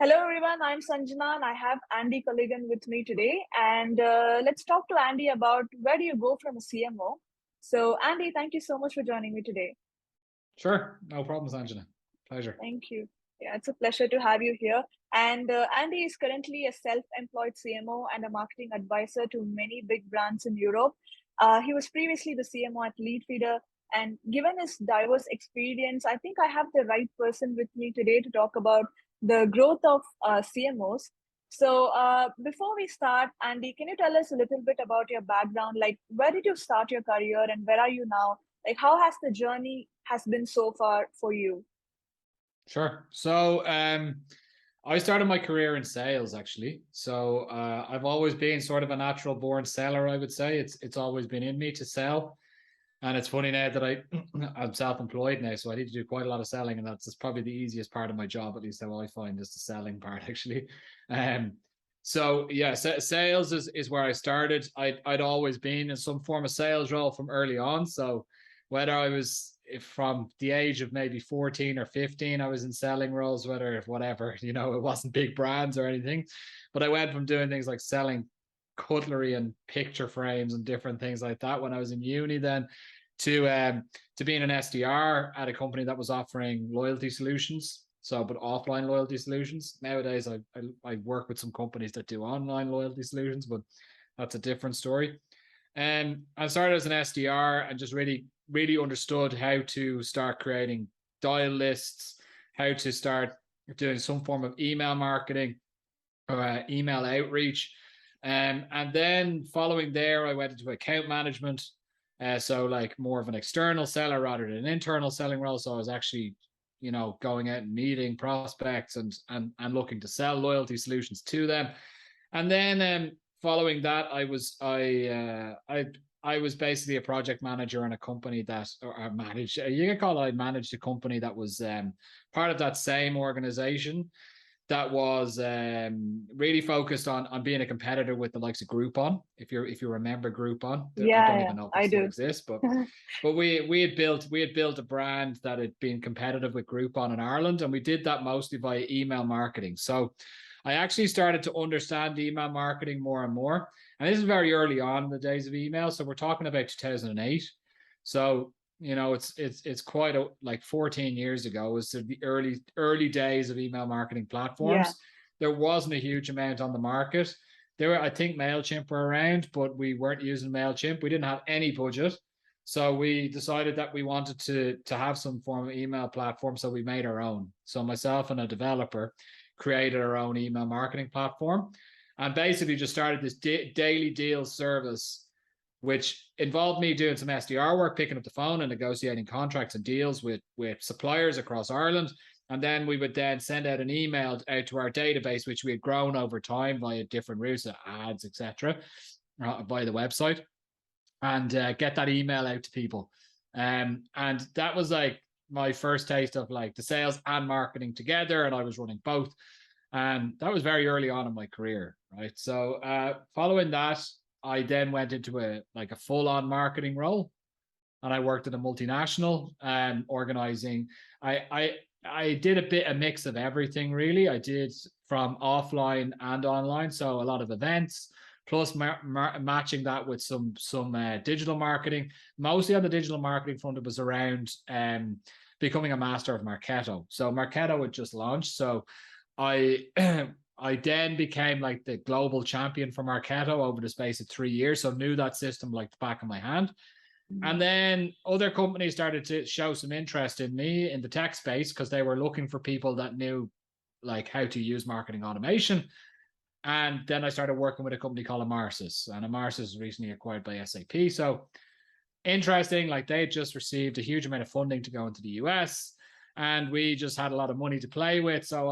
Hello, everyone. I'm Sanjana, and I have Andy Culligan with me today. And let's talk to Andy about where do you go from a CMO. So, Andy, thank you so much for joining me today. Sure, no problems, Angela. Pleasure. Thank you. Yeah, it's a pleasure to have you here. And Andy is currently a self-employed CMO and a marketing advisor to many big brands in Europe. He was previously the CMO at Leadfeeder, and given his diverse experience, I think I have the right person with me today to talk about the growth of CMOs. So, before we start, Andy, can you tell us a little bit about your background? Like, where did you start your career, and where are you now? Like, how has the journey has been so far for you? Sure. So I started my career in sales actually. So I've always been sort of a natural born seller, I would say. It's always been in me to sell. And it's funny now that I'm self-employed now, so I need to do quite a lot of selling, and that's probably the easiest part of my job, at least how I find, is the selling part actually. Um, so yeah, sales is where I started. I'd always been in some form of sales role from early on. So whether I was if from the age of maybe 14 or 15, I was in selling roles, whether whatever, it wasn't big brands or anything. But I went from doing things like selling cutlery and picture frames and different things like that when I was in uni then to being an SDR at a company that was offering loyalty solutions. So, but offline loyalty solutions. Nowadays, I work with some companies that do online loyalty solutions, but that's a different story. And I started as an SDR and just really understood how to start creating dial lists, how to start doing some form of email marketing or email outreach. And then following there, I went into account management. So like more of an external seller rather than an internal selling role. So I was actually, going out and meeting prospects and looking to sell loyalty solutions to them. And then following that, I was basically a project manager in a company that, or I managed, you can call it, I managed a company that was part of that same organization that was really focused on being a competitor with the likes of Groupon. If you remember Groupon, I Yeah, don't yeah, even know if it I still do. exists, but we had built a brand that had been competitive with Groupon in Ireland, and we did that mostly by email marketing. So I actually started to understand email marketing more and more. And this is very early on in the days of email. So we're talking about 2008. So it's quite like 14 years ago. It was the early days of email marketing Yeah. platforms. There wasn't a huge amount on the market. There were, I think, MailChimp were around, but we weren't using MailChimp. We didn't have any budget. So we decided that we wanted to have some form of email platform. So we made our own. So myself and a developer created our own email marketing platform and basically just started this daily deal service, which involved me doing some SDR work, picking up the phone and negotiating contracts and deals with suppliers across Ireland. And then we would then send out an email out to our database, which we had grown over time via different routes, ads, etc., via the website, and get that email out to people. And that was like my first taste of like the sales and marketing together, and I was running both. And that was very early on in my career, right? So following that, I then went into a full-on marketing role, and I worked at a multinational organizing. I did a mix of everything really. I did from offline and online, so a lot of events, plus matching that with some digital marketing. Mostly on the digital marketing front, it was around becoming a master of Marketo. So Marketo had just launched, so I I then became like the global champion for Marketo over the space of 3 years. So knew that system like the back of my hand. And Mhm. then other companies started to show some interest in me in the tech space because they were looking for people that knew like how to use marketing automation. And then I started working with a company called Amarsis, and Amarsis was recently acquired by SAP. So interesting, like they just received a huge amount of funding to go into the US, and we just had a lot of money to play with. So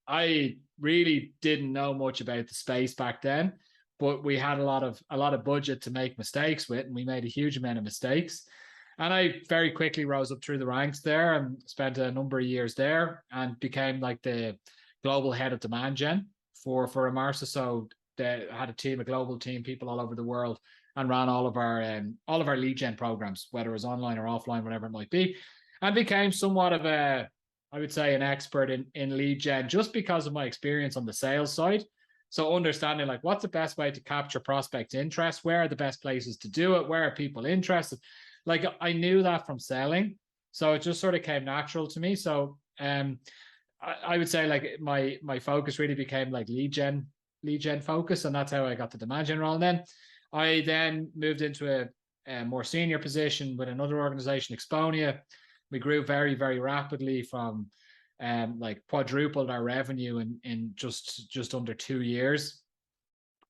I really didn't know much about the space back then, but we had a lot of budget to make mistakes with, and we made a huge amount of mistakes. And I very quickly rose up through the ranks there and spent a number of years there and became like the global head of demand gen for Amarsa. So they had a team, a global team, people all over the world, and ran all of our lead gen programs, whether it was online or offline, whatever it might be, and became somewhat of I would say, an expert in lead gen just because of my experience on the sales side. So understanding like what's the best way to capture prospect interest, where are the best places to do it, where are people interested? Like I knew that from selling, so it just sort of came natural to me. So I would say like my focus really became like lead gen focus, and that's how I got to the managing role. And then I then moved into a more senior position with another organization, Exponia. We grew very, very rapidly from like quadrupled our revenue in just under 2 years.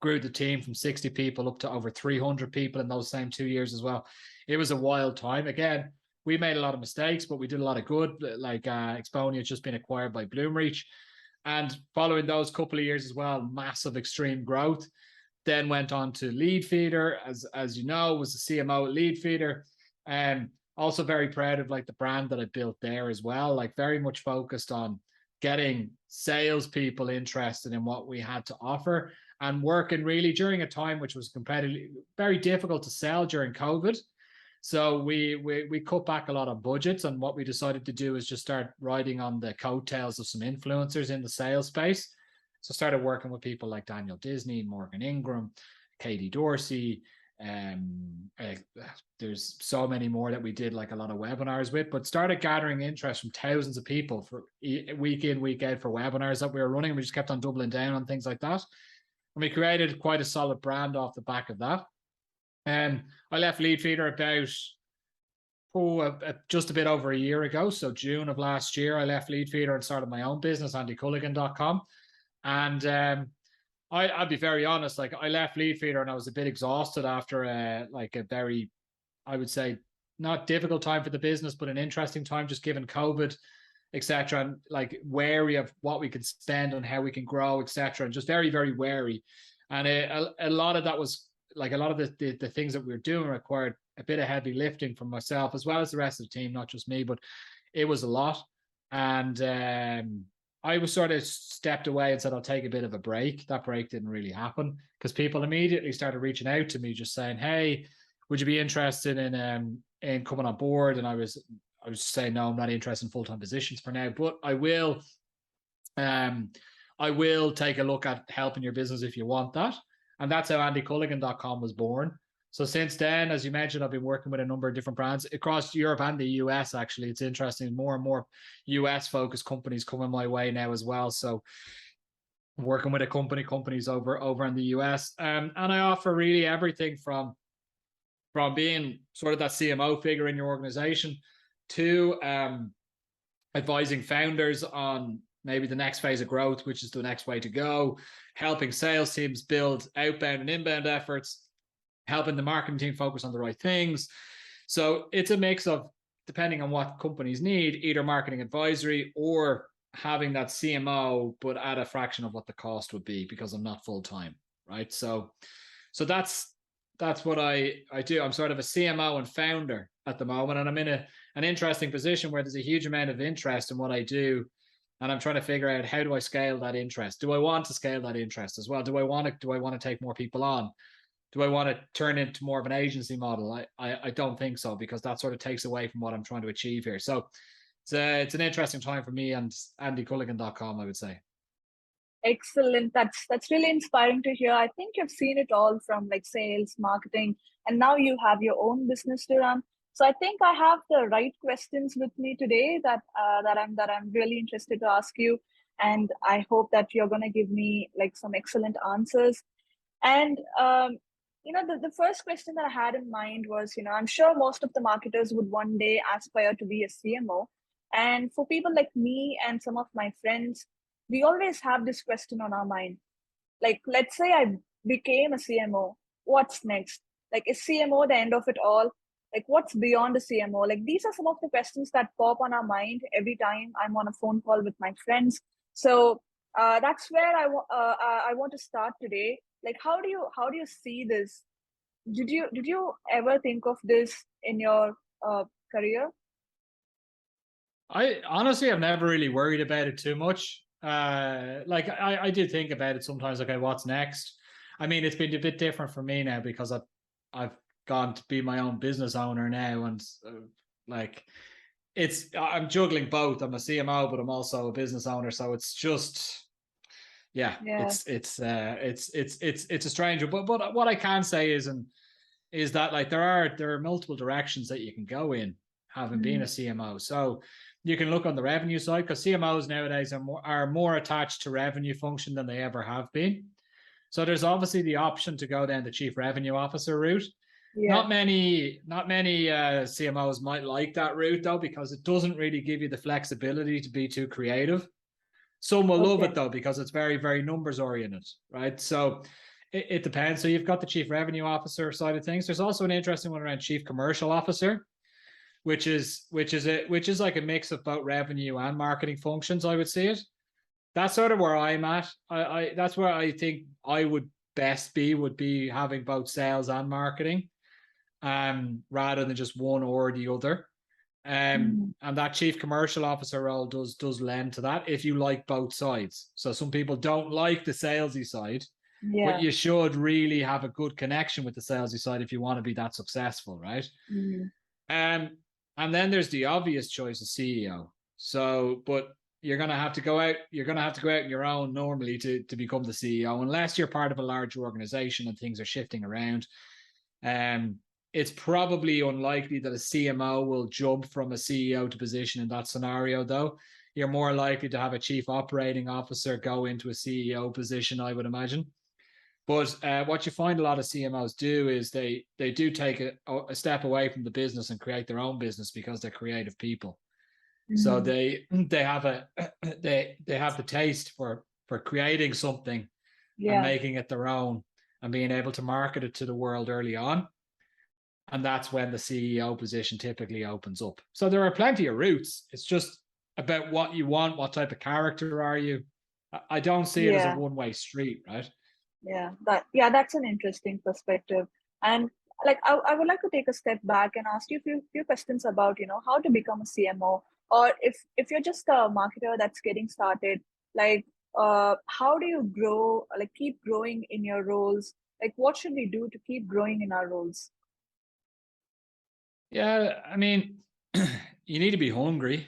Grew the team from 60 people up to over 300 people in those same 2 years as well. It was a wild time. Again, we made a lot of mistakes, but we did a lot of good. Like Exponia has just been acquired by Bloomreach. And following those couple of years as well, massive extreme growth. Then went on to Leadfeeder, as you know, was the CMO at Leadfeeder. Also very proud of like the brand that I built there as well. Like very much focused on getting salespeople interested in what we had to offer and working really during a time which was competitively very difficult to sell during COVID. So we cut back a lot of budgets, and what we decided to do is just start riding on the coattails of some influencers in the sales space. So started working with people like Daniel Disney, Morgan Ingram, Katie Dorsey. There's so many more that we did like a lot of webinars with, but started gathering interest from thousands of people for week in, week out for webinars that we were running. We just kept on doubling down on things like that. And we created quite a solid brand off the back of that. And I left Leadfeeder about just a bit over a year ago. So June of last year, I left Leadfeeder and started my own business, andyculligan.com. And I'll be very honest, like I left Leadfeeder and I was a bit exhausted after a very, I would say, not difficult time for the business, but an interesting time just given COVID, etc. And like wary of what we can spend and how we can grow, etc. And just very, very wary. And a lot of that was like a lot of the things that we were doing required a bit of heavy lifting from myself as well as the rest of the team, not just me, but it was a lot. And I was sort of stepped away and said, I'll take a bit of a break. That break didn't really happen because people immediately started reaching out to me just saying, hey, would you be interested in coming on board? And I was saying, no, I'm not interested in full-time positions for now, but I will take a look at helping your business if you want that. And that's how andyculligan.com was born. So since then, as you mentioned, I've been working with a number of different brands across Europe and the US. Actually, it's interesting. More and more US focused companies coming my way now as well. So I'm working with companies over in the US. And I offer really everything from being sort of that CMO figure in your organization to advising founders on maybe the next phase of growth, which is the next way to go, helping sales teams build outbound and inbound efforts, helping the marketing team focus on the right things. So it's a mix of, depending on what companies need, either marketing advisory or having that CMO, but at a fraction of what the cost would be because I'm not full time, right? So that's what I do. I'm sort of a CMO and founder at the moment, and I'm in an interesting position where there's a huge amount of interest in what I do. And I'm trying to figure out, how do I scale that interest? Do I want to scale that interest as well? Do I want to take more people on? Do I want to turn into more of an agency model? I don't think so, because that sort of takes away from what I'm trying to achieve here. So it's an interesting time for me and andyculligan.com, I would say. Excellent. That's really inspiring to hear. I think you've seen it all from like sales, marketing, and now you have your own business to run. So I think I have the right questions with me today that I'm really interested to ask you, and I hope that you're going to give me like some excellent answers. And the first question that I had in mind was, I'm sure most of the marketers would one day aspire to be a CMO. And for people like me and some of my friends, we always have this question on our mind. Like, let's say I became a CMO, what's next? Like, is CMO the end of it all? Like, what's beyond a CMO? Like, these are some of the questions that pop on our mind every time I'm on a phone call with my friends. So that's where I want to start today. Like, how do you see this? Did you ever think of this in your career? I honestly have never really worried about it too much. Like I did think about it sometimes. Okay, what's next? I mean, it's been a bit different for me now because I've gone to be my own business owner now, and like I'm juggling both. I'm a CMO, but I'm also a business owner. So it's just, yeah, Yeah. it's a strange one. But what I can say is that like there are multiple directions that you can go in, having been a CMO. So you can look on the revenue side, because CMOs nowadays are more attached to revenue function than they ever have been. So there's obviously the option to go down the chief revenue officer route. Yeah. Not many CMOs might like that route though, because it doesn't really give you the flexibility to be too creative. Some will love Okay. it though, because it's very, very numbers oriented, right? So it depends. So you've got the chief revenue officer side of things. There's also an interesting one around chief commercial officer, which is like a mix of both revenue and marketing functions. I would see it. That's sort of where I'm at. That's where I think I would best would be having both sales and marketing, rather than just one or the other. And that chief commercial officer role does lend to that if you like both sides. So some people don't like the salesy side, but Yeah. you should really have a good connection with the salesy side if you want to be that successful, right? Um, and then there's the obvious choice of CEO. So, but you're gonna have to go out. You're gonna have to go out on your own normally to become the CEO, unless you're part of a larger organization and things are shifting around. It's probably unlikely that a CMO will jump from a CEO to position in that scenario, though. You're more likely to have a chief operating officer go into a CEO position, I would imagine. But what you find a lot of CMOs do is they do take a step away from the business and create their own business, because they're creative people. So they have they have the taste for creating something and Yeah. making it their own and being able to market it to the world early on. And that's when the CEO position typically opens up. So there are plenty of routes. It's just about what you want, what type of character are you. I don't see it as a Yeah. one-way street, right? That's an interesting perspective. And like I would like to take a step back and ask you a few questions about, how to become a CMO, or if you're just a marketer that's getting started, like how do you grow, like keep growing in your roles? Like what should we do to keep growing in our roles? Yeah, I mean, you need to be hungry.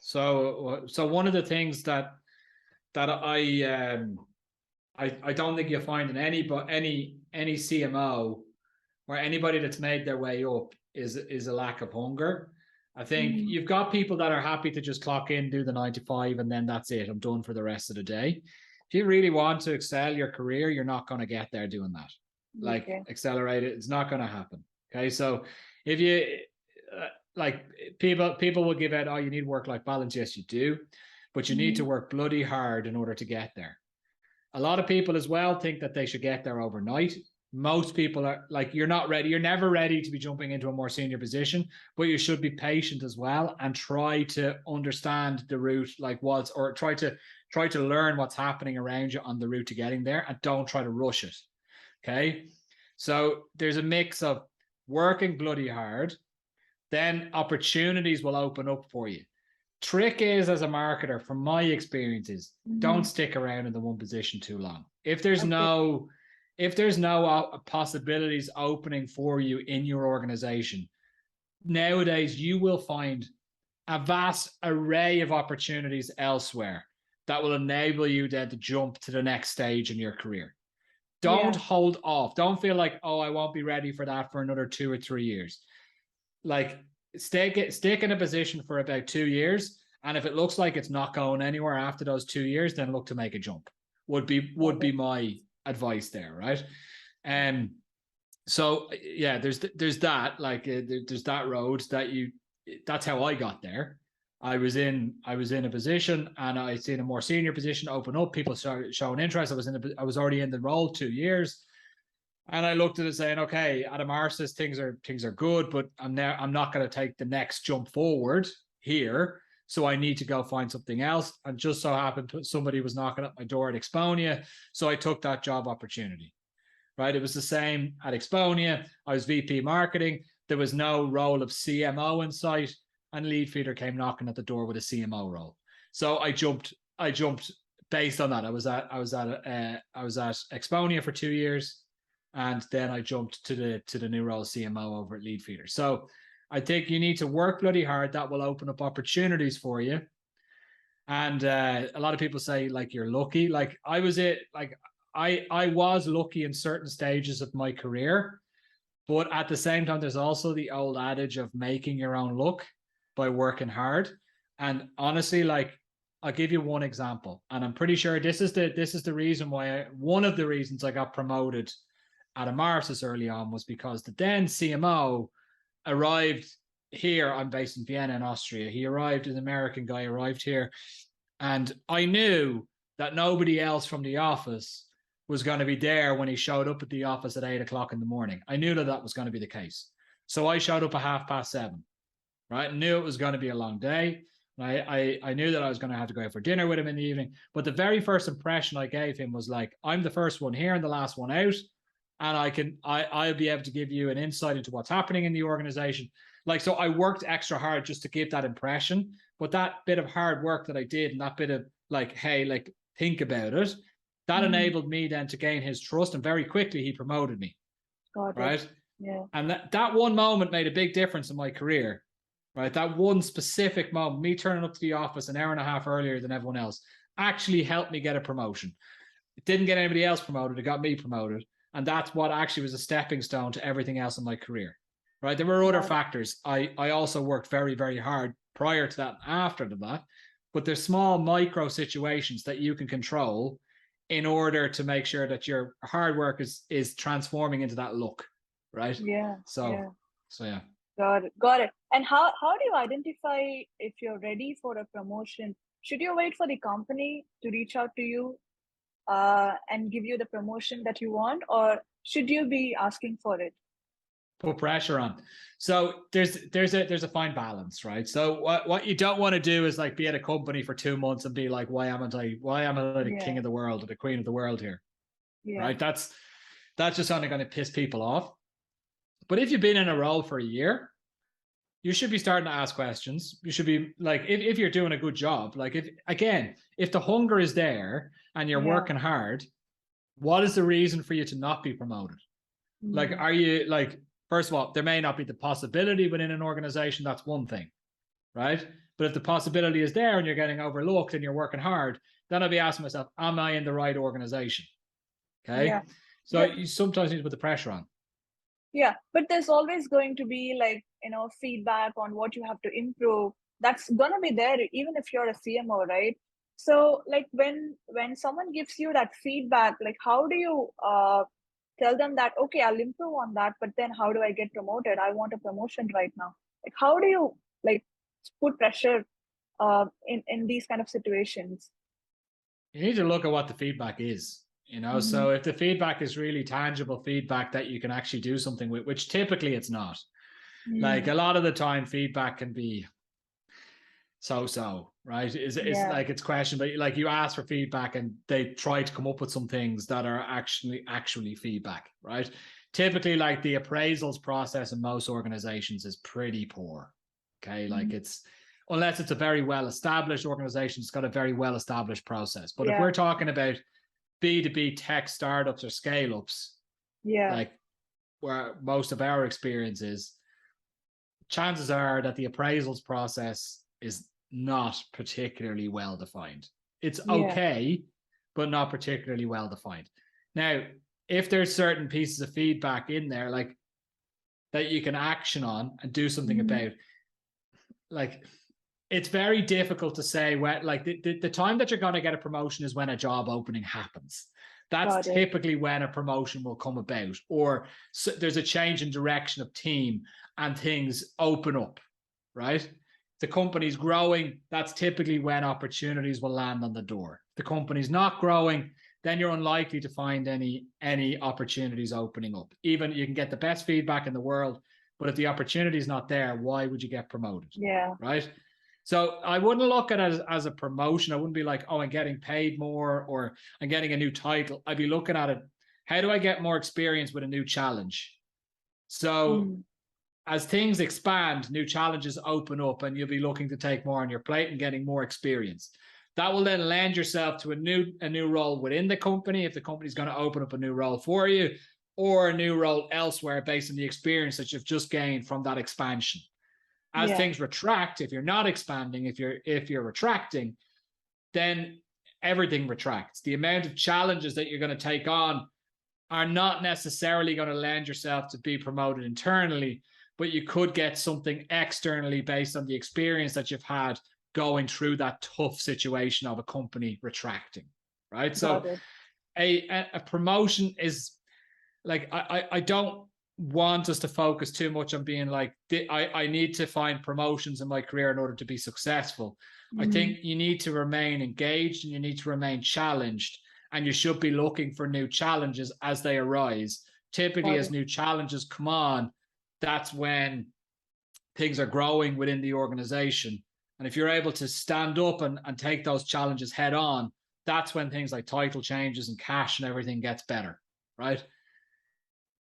So one of the things that I don't think you'll find in any CMO or anybody that's made their way up is a lack of hunger. I think Mm, you've got people that are happy to just clock in, do the 9 to 5, and then that's it. I'm done for the rest of the day. If you really want to excel your career, you're not going to get there doing that. Like okay. accelerate it, it's not going to happen. Okay, so if you like people will give out, oh, you need work-life balance. Yes, you do, but you need to Mm, work bloody hard in order to get there. A lot of people as well think that they should get there overnight. Most people are like, you're not ready. You're never ready to be jumping into a more senior position, but you should be patient as well and try to understand the route, like or try to learn what's happening around you on the route to getting there, and don't try to rush it. Okay. So there's a mix of working bloody hard, then opportunities will open up for you. Trick is, as a marketer, from my experiences, don't stick around in the one position too long. okay. If there's no possibilities opening for you in your organization, nowadays you will find a vast array of opportunities elsewhere that will enable you then to jump to the next stage in your career. Don't Yeah. hold off. Don't feel like, oh, I won't be ready for that for another 2 or 3 years. Like, stick in a position for about 2 years, and if it looks like it's not going anywhere after those 2 years, then look to make a jump. Would Got be it. my advice there, right? So yeah, there's that, like there's that road that's how I got there. I was in a position, and I seen a more senior position open up. People started showing interest. I was already in the role 2 years. And I looked at it saying, okay, Adam Arsis, things are good, but I'm not going to take the next jump forward here. So I need to go find something else. And just so happened somebody was knocking at my door at Exponia. So I took that job opportunity. Right. It was the same at Exponia. I was VP marketing. There was no role of CMO in sight. And Leadfeeder came knocking at the door with a CMO role. So I jumped based on that. I was at Exponia for 2 years, and then I jumped to the new role of CMO over at Leadfeeder. So I think you need to work bloody hard. That will open up opportunities for you. And a lot of people say like you're lucky. Like I was lucky in certain stages of my career, but at the same time, there's also the old adage of making your own luck by working hard. And honestly, like I'll give you one example, and I'm pretty sure this is the reason why one of the reasons I got promoted at Amarisis early on was because the then CMO arrived here. I'm based in Vienna in Austria. He arrived, an American guy arrived here, and I knew that nobody else from the office was going to be there when he showed up at the office at 8 o'clock in the morning. I knew that was going to be the case. So I showed up at 7:30, right? I knew it was going to be a long day. I knew that I was going to have to go out for dinner with him in the evening. But the very first impression I gave him was like, I'm the first one here and the last one out. And I'll be able to give you an insight into what's happening in the organization. Like, so I worked extra hard just to give that impression. But that bit of hard work that I did and that bit of like, hey, like, think about it, that enabled me then to gain his trust. And very quickly he promoted me. Got right? It. Yeah. And that one moment made a big difference in my career. Right. That one specific moment, me turning up to the office an hour and a half earlier than everyone else, actually helped me get a promotion. It didn't get anybody else promoted. It got me promoted. And that's what actually was a stepping stone to everything else in my career. Right. There were other factors. I also worked very, very hard prior to that and after that. But there's small micro situations that you can control in order to make sure that your hard work is transforming into that look. Right. Yeah. So yeah. Got it. And how do you identify if you're ready for a promotion? Should you wait for the company to reach out to you and give you the promotion that you want, or should you be asking for it? Put pressure on. So there's a fine balance, right? So what you don't want to do is like be at a company for 2 months and be like, why am I the king of the world or the queen of the world here? Right? That's just only going to piss people off. But if you've been in a role for a year, you should be starting to ask questions. You should be like, if you're doing a good job, like if the hunger is there and you're working hard, what is the reason for you to not be promoted? Like, are you like, first of all, there may not be the possibility within an organization. That's one thing, right? But if the possibility is there and you're getting overlooked and you're working hard, then I'll be asking myself, am I in the right organization? Okay. Yeah. So you sometimes need to put the pressure on. Yeah, but there's always going to be like, feedback on what you have to improve. That's gonna be there even if you're a CMO, right? So like when someone gives you that feedback, like how do you tell them that, okay, I'll improve on that, but then how do I get promoted? I want a promotion right now. Like how do you like put pressure in these kind of situations? You need to look at what the feedback is. So if the feedback is really tangible feedback that you can actually do something with, which typically it's not. Like a lot of the time feedback can be so, right? It's like it's questionable. Like you ask for feedback and they try to come up with some things that are actually feedback, right? Typically, like the appraisals process in most organizations is pretty poor. Okay. Like unless it's a very well-established organization, it's got a very well-established process. But if we're talking about B2B tech startups or scale-ups, like where most of our experience is, chances are that the appraisals process is not particularly well defined. It's okay, but not particularly well defined. Now, if there's certain pieces of feedback in there, like that you can action on and do something about, like it's very difficult to say when, like the time that you're going to get a promotion is when a job opening happens. That's typically when a promotion will come about, or there's a change in direction of team and things open up, right? The company's growing. That's typically when opportunities will land on the door. The company's not growing, then you're unlikely to find any opportunities opening up. Even you can get the best feedback in the world, but if the opportunity is not there, why would you get promoted? Yeah. Right. So I wouldn't look at it as a promotion. I wouldn't be like, oh, I'm getting paid more or I'm getting a new title. I'd be looking at it, how do I get more experience with a new challenge? So as things expand, new challenges open up and you'll be looking to take more on your plate and getting more experience. That will then lend yourself to a new role within the company if the company's going to open up a new role for you, or a new role elsewhere based on the experience that you've just gained from that expansion. As things retract, if you're not expanding, if you're retracting, then everything retracts. The amount of challenges that you're going to take on are not necessarily going to lend yourself to be promoted internally, but you could get something externally based on the experience that you've had going through that tough situation of a company retracting, right? So a promotion is like, I don't want us to focus too much on being like, I need to find promotions in my career in order to be successful. I think you need to remain engaged and you need to remain challenged, and you should be looking for new challenges as they arise. Typically, as new challenges come on, that's when things are growing within the organization. And if you're able to stand up and take those challenges head on, that's when things like title changes and cash and everything gets better, right?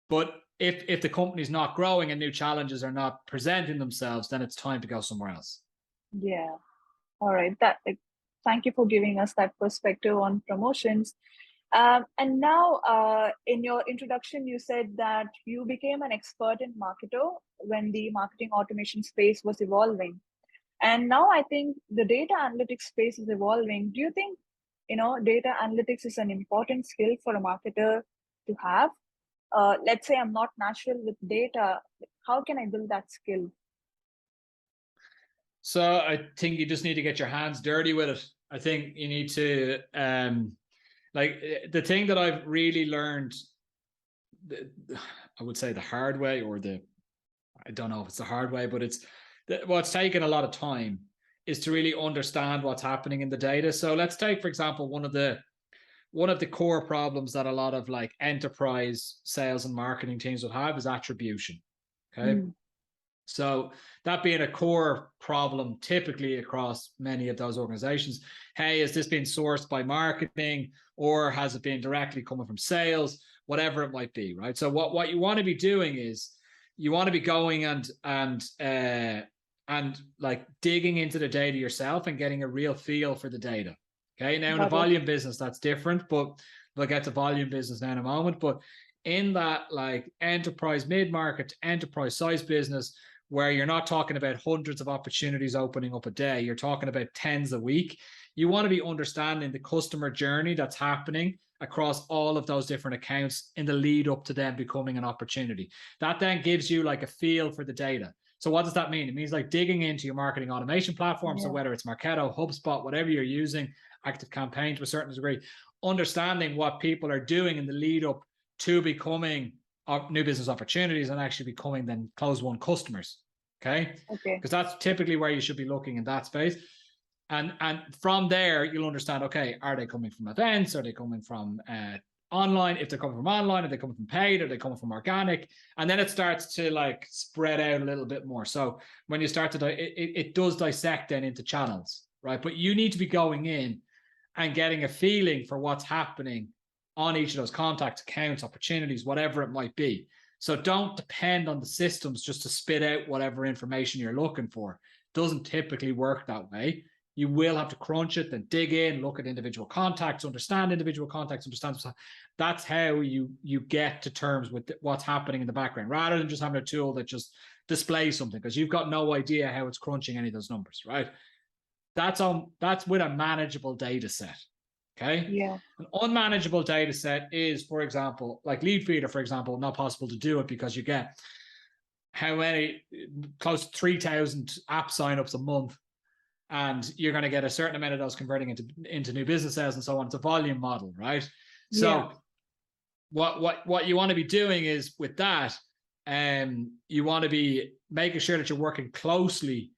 But if the company's not growing and new challenges are not presenting themselves, then it's time to go somewhere else. Yeah. All right. Thank you for giving us that perspective on promotions. And now, in your introduction, you said that you became an expert in marketer when the marketing automation space was evolving. And now I think the data analytics space is evolving. Do you think, data analytics is an important skill for a marketer to have? Let's say I'm not natural with data. How can I build that skill? So I think you just need to get your hands dirty with it. I think you need to, like, the thing that I've really learned, I would say the hard way, or I don't know if it's the hard way, but what's taken a lot of time is to really understand what's happening in the data. So let's take, for example, one of the core problems that a lot of like enterprise sales and marketing teams will have is attribution. Okay. So that being a core problem typically across many of those organizations. Hey, is this being sourced by marketing, or has it been directly coming from sales? Whatever it might be, right? So what you want to be doing is you want to be going and like digging into the data yourself and getting a real feel for the data. Okay. Now in a volume business, that's different, but we'll get to volume business now in a moment. But in that like enterprise mid-market, enterprise size business, where you're not talking about hundreds of opportunities opening up a day, you're talking about tens a week. You want to be understanding the customer journey that's happening across all of those different accounts in the lead up to them becoming an opportunity. That then gives you like a feel for the data. So what does that mean? It means like digging into your marketing automation platform. So whether it's Marketo, HubSpot, whatever you're using, ActiveCampaign to a certain degree, understanding what people are doing in the lead up to becoming new business opportunities and actually becoming then close won customers. Okay. Because that's typically where you should be looking in that space. And from there, you'll understand, okay, are they coming from events? Are they coming from online? If they're coming from online, are they coming from paid? Are they coming from organic? And then it starts to like spread out a little bit more. So when you start to, it does dissect then into channels, right? But you need to be going in and getting a feeling for what's happening on each of those contacts, accounts, opportunities, whatever it might be. So don't depend on the systems just to spit out whatever information you're looking for. It doesn't typically work that way. You will have to crunch it, then dig in, look at individual contacts, understand individual contacts, understand. That's how you get to terms with what's happening in the background, rather than just having a tool that just displays something, because you've got no idea how it's crunching any of those numbers, right? That's with a manageable data set. Okay. Yeah. An unmanageable data set is, for example, like Leadfeeder, for example, not possible to do it because you get how many, close to 3,000 app signups a month, and you're going to get a certain amount of those converting into new business sales and so on. It's a volume model, right? So what you want to be doing is with that, you want to be making sure that you're working closely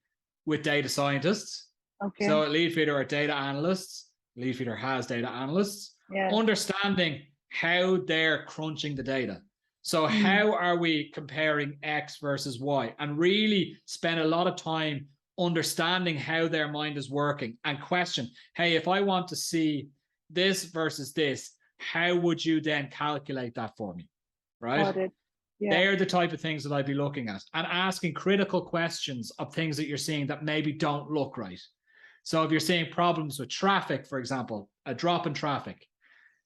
with data scientists. Okay. So at Leadfeeder are data analysts. Leadfeeder has data analysts, understanding how they're crunching the data. So how are we comparing X versus Y? And really spend a lot of time understanding how their mind is working and question, hey, if I want to see this versus this, how would you then calculate that for me? Right? Got it. Yeah. They're the type of things that I'd be looking at, and asking critical questions of things that you're seeing that maybe don't look right. So if you're seeing problems with traffic, for example, a drop in traffic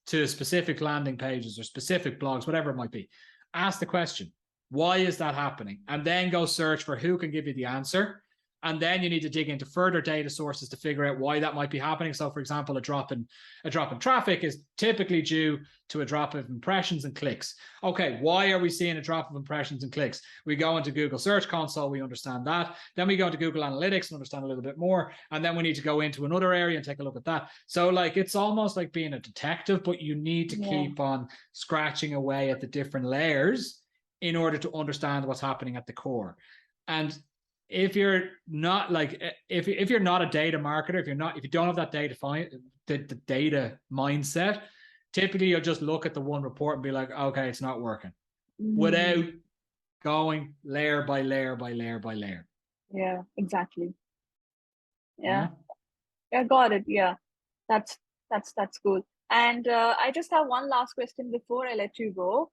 to specific landing pages or specific blogs, whatever it might be, ask the question, Why is that happening? And then go search for who can give you the answer. And then you need to dig into further data sources to figure out why that might be happening. So, for example, a drop in traffic is typically due to a drop of impressions and clicks. Okay, why are we seeing a drop of impressions and clicks? We go into Google Search Console, we understand that. Then we go into Google Analytics and understand a little bit more. And then we need to go into another area and take a look at that. So, like, it's almost like being a detective, but you need to keep on scratching away at the different layers in order to understand what's happening at the core. And if you're not like, if you're not a data marketer, if you don't have that the data mindset, typically you'll just look at the one report and be like, okay, it's not working, without going layer by layer by layer by layer. Yeah, exactly. Yeah, got it. Yeah, that's cool. And I just have one last question before I let you go.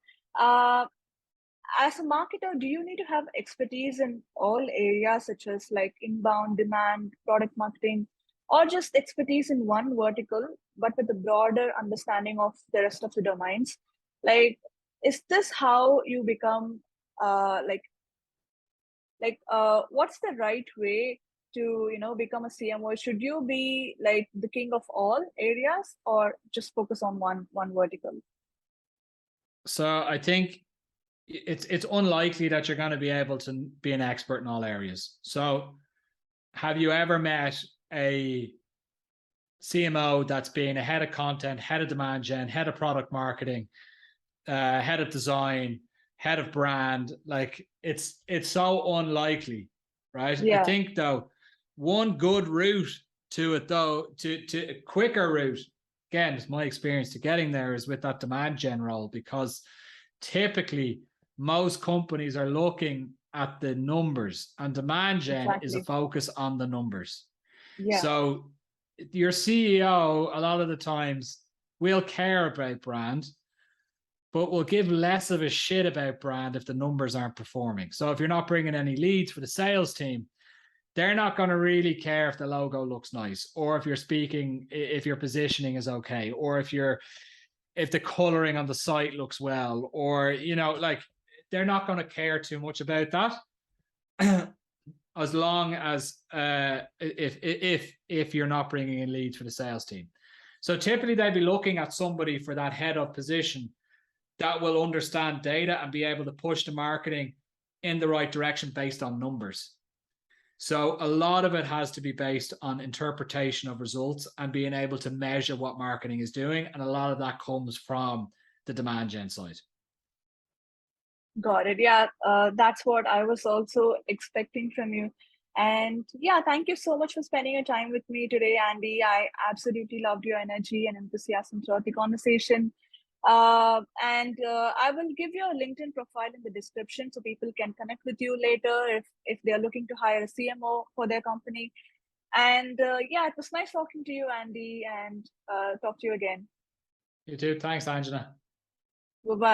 As a marketer, do you need to have expertise in all areas such as like inbound, demand, product marketing, or just expertise in one vertical, but with a broader understanding of the rest of the domains? Like, is this how you become what's the right way to become a CMO? Should you be like the king of all areas, or just focus on one vertical? So I think it's unlikely that you're going to be able to be an expert in all areas. So have you ever met a CMO that's been a head of content, head of demand gen, head of product marketing, head of design, head of brand? Like, it's so unlikely, right? Yeah. I think though, one good route to it though, to a quicker route, again, it's my experience to getting there, is with that demand gen role, because typically most companies are looking at the numbers, and demand gen is a focus on the numbers. So your CEO a lot of the times will care about brand, but will give less of a shit about brand if the numbers aren't performing. So if you're not bringing any leads for the sales team, they're not going to really care if the logo looks nice, or if your positioning is okay, or if the coloring on the site looks well, or like, they're not going to care too much about that. As long as if you're not bringing in leads for the sales team. So typically they'd be looking at somebody for that head of position that will understand data and be able to push the marketing in the right direction based on numbers. So a lot of it has to be based on interpretation of results and being able to measure what marketing is doing. And a lot of that comes from the demand gen side. Got it. Yeah, that's what I was also expecting from you. And yeah, thank you so much for spending your time with me today, Andy. I absolutely loved your energy and enthusiasm throughout the conversation. I will give your LinkedIn profile in the description so people can connect with you later if they're looking to hire a CMO for their company. And yeah, it was nice talking to you, Andy, and talk to you again. You too. Thanks, Angela. Bye-bye.